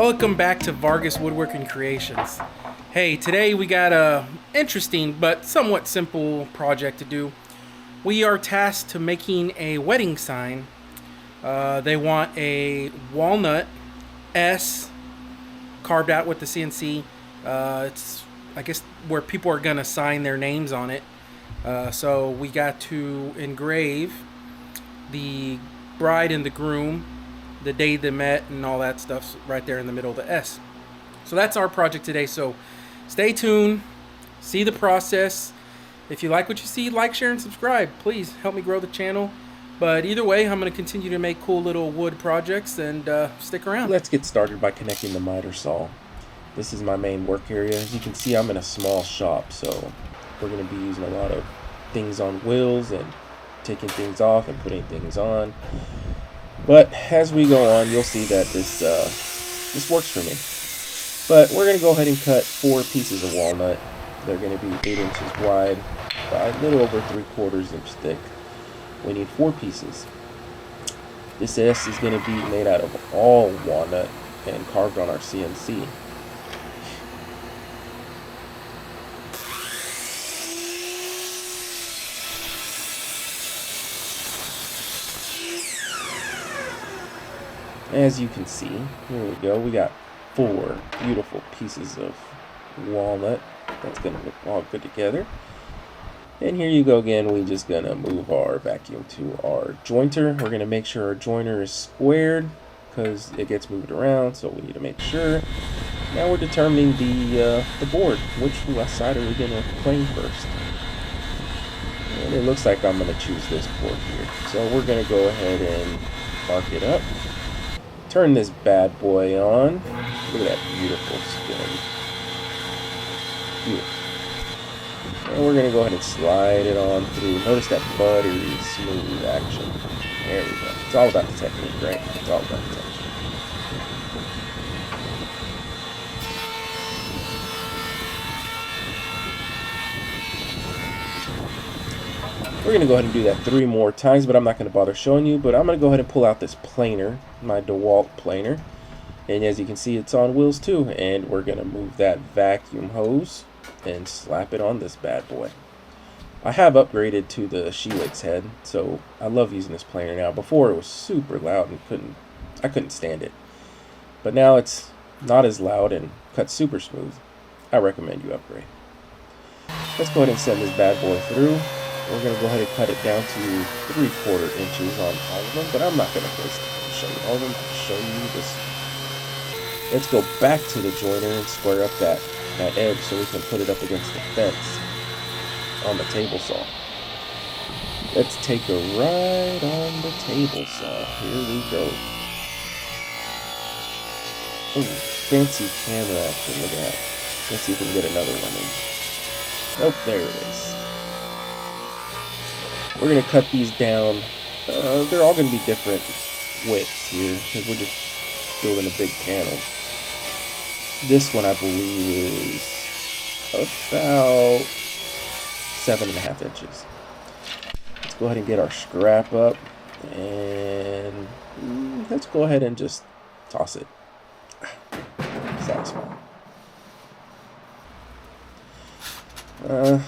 Welcome back to Vargas Woodworking Creations. Hey, today we got a interesting but somewhat simple project to do. We are tasked to making a wedding sign. They want a walnut S carved out with the CNC. It's, I guess, where people are gonna sign their names on it. So we got to engrave the bride and the groom, the day they met, and all that stuff's right there in the middle of the S. So that's our project today. So stay tuned, see the process. If you like what you see, like, share, and subscribe. Please help me grow the channel. But either way, I'm going to continue to make cool little wood projects, and stick around. Let's get started by connecting the miter saw. This is my main work area. As you can see, I'm in a small shop, so we're going to be using a lot of things on wheels and taking things off and putting things on. But as we go on, you'll see that this works for me. But we're going to go ahead and cut 4 pieces of walnut. They're going to be 8 inches wide by a little over 3/4 inch thick. We need 4 pieces. This S is going to be made out of all walnut and carved on our CNC. As you can see, here we go, we got 4 beautiful pieces of walnut. That's going to look all good together. And here you go again, we're just going to move our vacuum to our jointer. We're going to make sure our jointer is squared because it gets moved around, so we need to make sure. Now we're determining the board. Which side are we going to plane first? And it looks like I'm going to choose this board here. So we're going to go ahead and mark it up. Turn this bad boy on. Look at that beautiful skin. Beautiful. And we're going to go ahead and slide it on through. Notice that buttery smooth action. There we go. It's all about the technique, right? It's all about the technique. We're going to go ahead and do that 3 more times, but I'm not going to bother showing you. But I'm going to go ahead and pull out this planer, my DeWalt planer. And as you can see, it's on wheels too. And we're going to move that vacuum hose and slap it on this bad boy. I have upgraded to the Sheewix head, so I love using this planer now. Before it was super loud and I couldn't stand it. But now it's not as loud and cuts super smooth. I recommend you upgrade. Let's go ahead and send this bad boy through. We're going to go ahead and cut it down to 3/4 inches on all of them, but I'm not going to waste time to show you all of them. I'll show you this. Let's go back to the joiner and square up that edge so we can put it up against the fence on the table saw. Let's take a ride on the table saw. Here we go. Oh, fancy camera action. Look at that. Let's see if we can get another one in. Nope, there it is. We're going to cut these down. They're all going to be different widths here because we're just building a big panel. This one, I believe, is about 7.5 inches. Let's go ahead and get our scrap up, and let's go ahead and just toss it. Satisfying.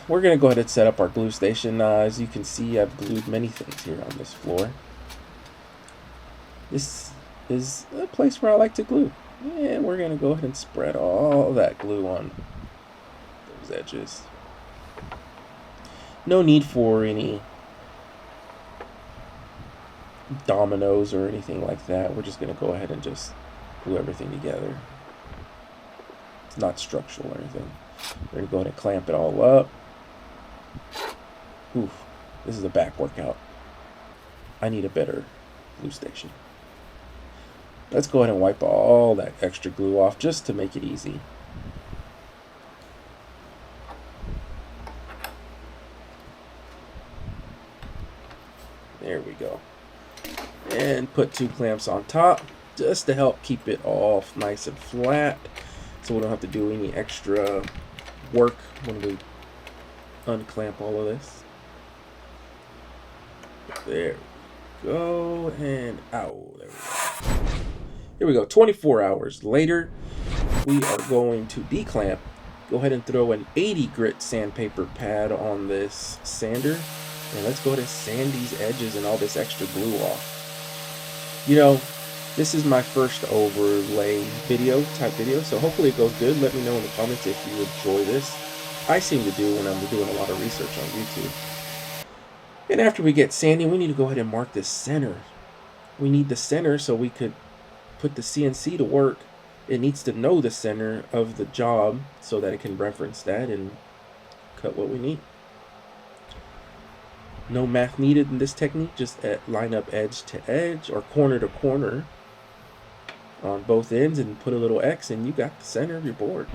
We're going to go ahead and set up our glue station. As you can see, I've glued many things here on this floor. This is a place where I like to glue. And we're going to go ahead and spread all that glue on those edges. No need for any dominoes or anything like that. We're just going to go ahead and just glue everything together. It's not structural or anything. We're going to go ahead and clamp it all up. Oof, this is a back workout. I need a better glue station. Let's go ahead and wipe all that extra glue off just to make it easy. There we go. And put 2 clamps on top just to help keep it all nice and flat, so we don't have to do any extra work when we unclamp all of this. There we go, and ow, there we go. Here we go, 24 hours later, we are going to declamp. Go ahead and throw an 80 grit sandpaper pad on this sander. And let's go ahead and sand these edges and all this extra glue off. You know, this is my first overlay type video, so hopefully it goes good. Let me know in the comments if you enjoy this. I seem to do when I'm doing a lot of research on YouTube. And after we get sanding, we need to go ahead and mark this center. We need the center so we could put the CNC to work. It needs to know the center of the job so that it can reference that and cut what we need. No math needed in this technique, just line up edge to edge or corner to corner on both ends and put a little X and you got the center of your board.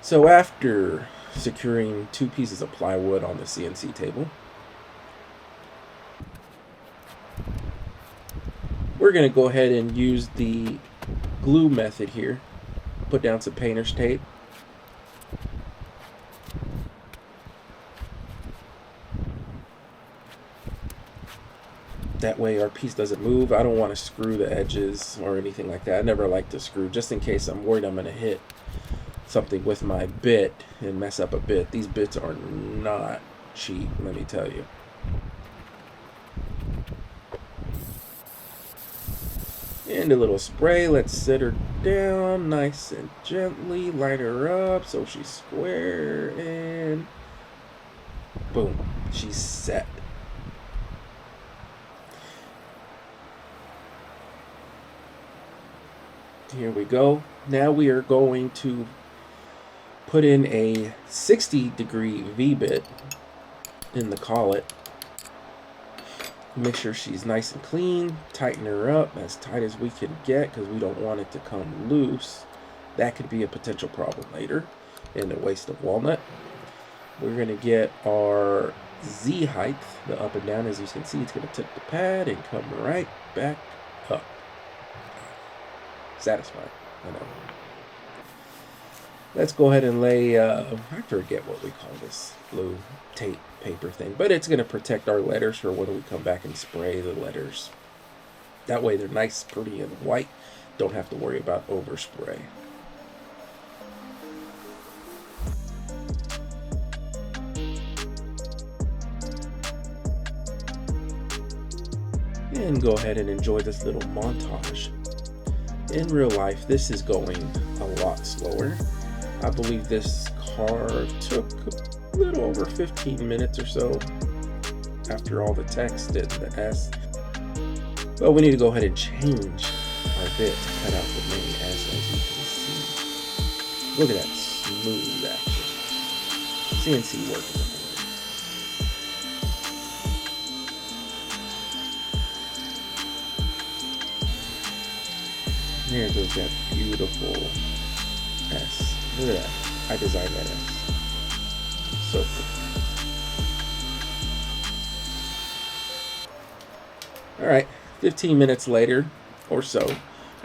So after securing 2 pieces of plywood on the CNC table, we're going to go ahead and use the glue method here. Put down some painter's tape. That way our piece doesn't move. I don't want to screw the edges or anything like that. I never like to screw, just in case I'm worried I'm going to hit something with my bit and mess up a bit. These bits are not cheap, let me tell you. And a little spray. Let's set her down nice and gently. Line her up so she's square, and boom, she's set. Here we go. Now we are going to put in a 60-degree V-bit in the collet. Make sure she's nice and clean. Tighten her up as tight as we can get because we don't want it to come loose. That could be a potential problem later in the waist of walnut. We're going to get our Z height, the up and down. As you can see, it's going to tip the pad and come right back up. Satisfying, I know. Let's go ahead and lay, I forget what we call this blue tape paper thing, but it's going to protect our letters for when we come back and spray the letters. That way they're nice, pretty, and white. Don't have to worry about overspray. And go ahead and enjoy this little montage. In real life, this is going a lot slower. I believe this car took a little over 15 minutes or so after all the text and the S. But we need to go ahead and change our bit to cut out the main S, as you can see. Look at that smooth action. CNC work is amazing. There goes that beautiful S. Look at that. I designed that S. So cool. Alright, 15 minutes later or so,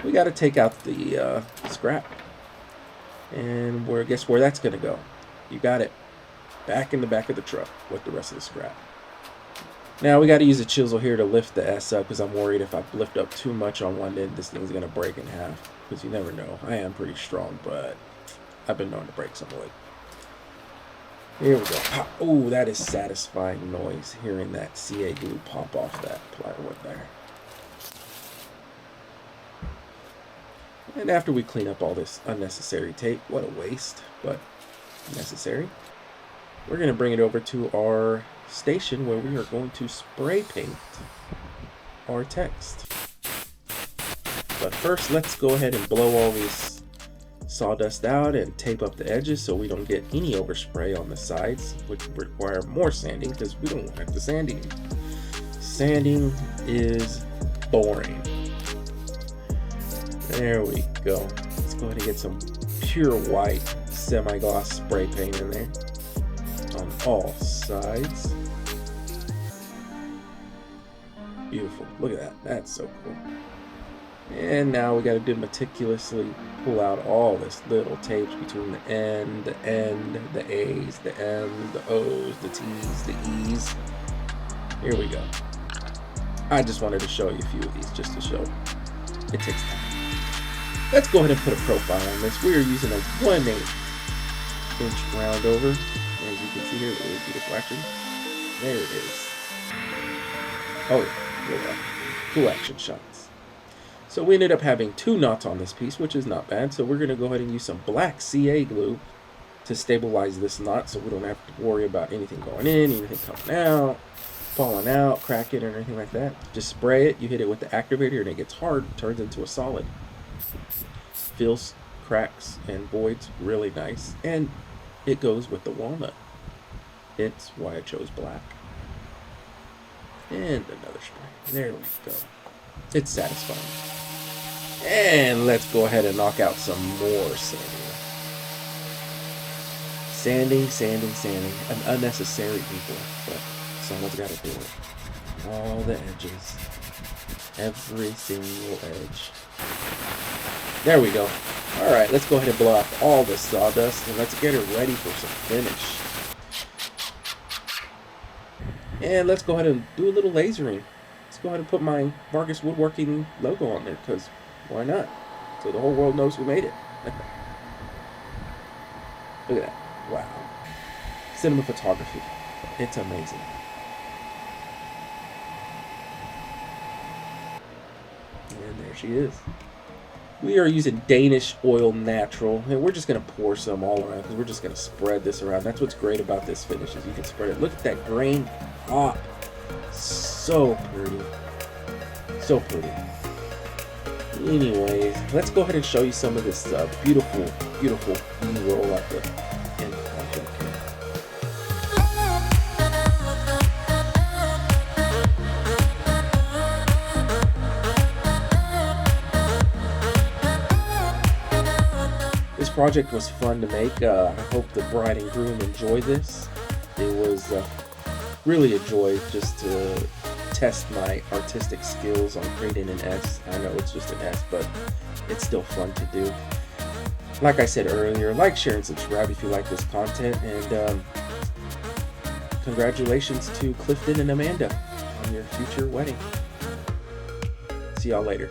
we got to take out the scrap. And guess where that's going to go? You got it. Back in the back of the truck with the rest of the scrap. Now we got to use a chisel here to lift the S up because I'm worried if I lift up too much on one end, this thing's going to break in half. Because you never know. I am pretty strong, but I've been known to break some wood. Here we go. Pop. Oh, that is satisfying noise, hearing that CA glue pop off that plywood there. And after we clean up all this unnecessary tape, what a waste, but necessary, we're going to bring it over to our station where we are going to spray paint our text. But first, let's go ahead and blow all this sawdust out and tape up the edges so we don't get any overspray on the sides, which require more sanding because we don't want the sanding. Sanding is boring. There we go. Let's go ahead and get some pure white semi-gloss spray paint in there on all sides. Beautiful. Look at that. That's so cool. And now we got to meticulously pull out all this little tapes between the N, the A's, the M, the O's, the T's, the E's. Here we go. I just wanted to show you a few of these just to show it takes time. Let's go ahead and put a profile on this. We are using a 1/8 inch round over. As you can see here, really beautiful action. There it is. Oh yeah, there we go. Cool action shots. So we ended up having 2 knots on this piece, which is not bad. So we're going to go ahead and use some black CA glue to stabilize this knot so we don't have to worry about anything going in, anything coming out, falling out, cracking, or anything like that. Just spray it, you hit it with the activator, and it gets hard, turns into a solid. Fills cracks and voids really nice, and it goes with the walnut. It's why I chose black. And another spray. There we go. It's satisfying. And let's go ahead and knock out some more sanding. Sanding. An unnecessary evil, but someone's got to do it. All the edges. Every single edge. There we go. Alright, let's go ahead and blow off all this sawdust and let's get her ready for some finish. And let's go ahead and do a little lasering. Let's go ahead and put my Vargas Woodworking logo on there, because why not? So the whole world knows who made it. Look at that. Wow. Cinema photography. It's amazing. And there she is. We are using Danish oil natural, and we're just going to pour some all around because we're just going to spread this around. That's what's great about this finish, is you can spread it. Look at that grain pop. So pretty. So pretty. Anyways, let's go ahead and show you some of this beautiful, beautiful B-roll at the end project here. This project was fun to make. I hope the bride and groom enjoy this. It was really a joy just to test my artistic skills on creating an S. I know it's just an S, but it's still fun to do. Like I said earlier, like, share, and subscribe if you like this content. And congratulations to Clifton and Amanda on your future wedding. See y'all later.